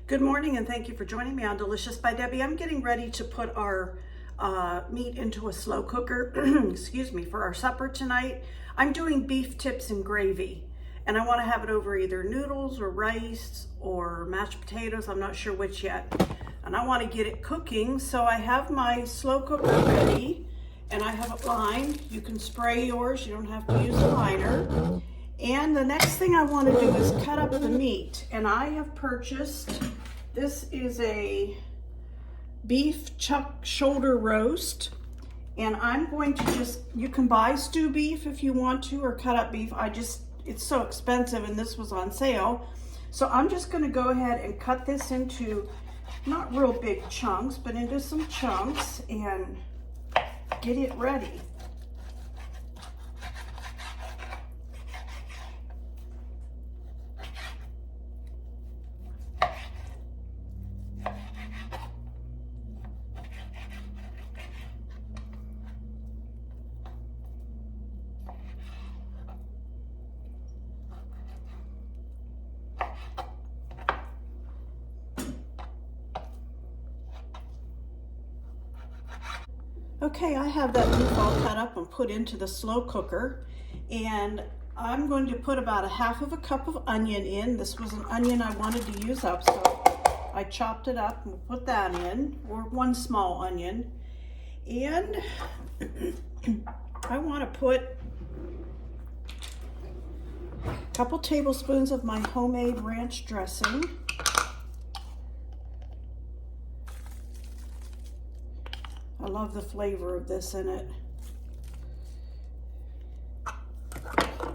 Good morning and thank you for joining me on Delicious by Debbie. I'm getting ready to put our meat into a slow cooker, excuse me, for our supper tonight. I'm doing beef tips and gravy, and I want to have it over either noodles or rice or mashed potatoes. I'm not sure which yet. And I want to get it cooking, so I have my slow cooker ready and I have it lined. You can spray yours, you don't have to use a liner. And the next thing I want to do is cut up the meat. And I have purchased, this is a beef chuck shoulder roast. And I'm going to just, you can buy stew beef if you want to, or cut up beef. It's so expensive and this was on sale. So I'm just going to go ahead and cut this into, not real big chunks, but into some chunks and get it ready. Okay, I have that beef all cut up and put into the slow cooker, and I'm going to put about a half of a cup of onion in. This was an onion I wanted to use up, so I chopped it up and put that in, or one small onion. And I want to put a couple tablespoons of my homemade ranch dressing. I love the flavor of this in it.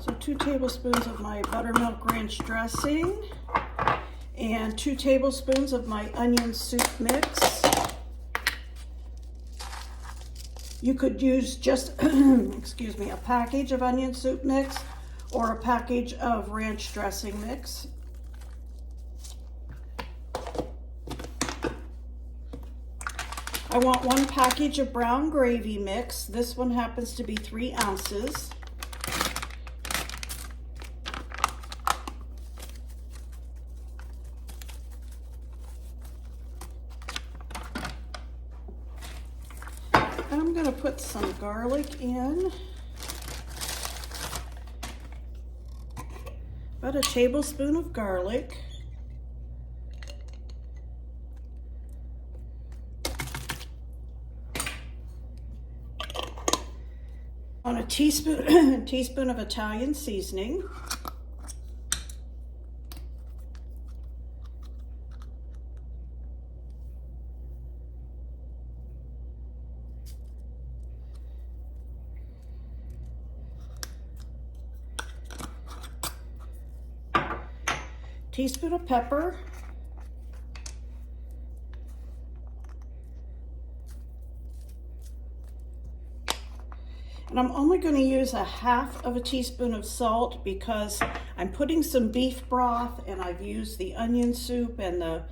So 2 tablespoons of my buttermilk ranch dressing and 2 tablespoons of my onion soup mix. You could use just, excuse me, a package of onion soup mix or a package of ranch dressing mix. I want 1 package of brown gravy mix. This one happens to be 3 ounces. I'm going to put some garlic in. About a tablespoon of garlic. On a teaspoon of Italian seasoning. Teaspoon of pepper. And I'm only going to use a half of a teaspoon of salt because I'm putting some beef broth, and I've used the onion soup and the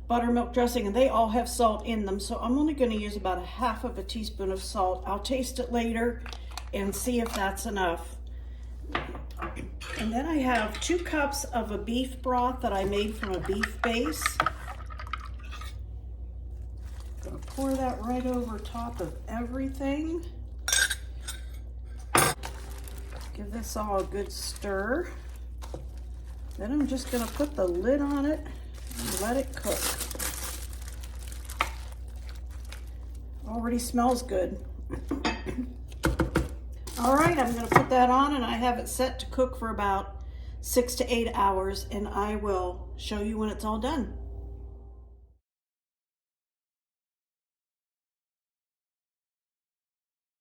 buttermilk dressing, and they all have salt in them. So I'm only going to use about a half of a teaspoon of salt. I'll taste it later and see if that's enough. And then I have 2 cups of a beef broth that I made from a beef base. I'm going to pour that right over top of everything. Give this all a good stir. Then I'm just going to put the lid on it and let it cook. Already smells good. All right, I'm going to put that on, and I have it set to cook for about 6 to 8 hours, and I will show you when it's all done.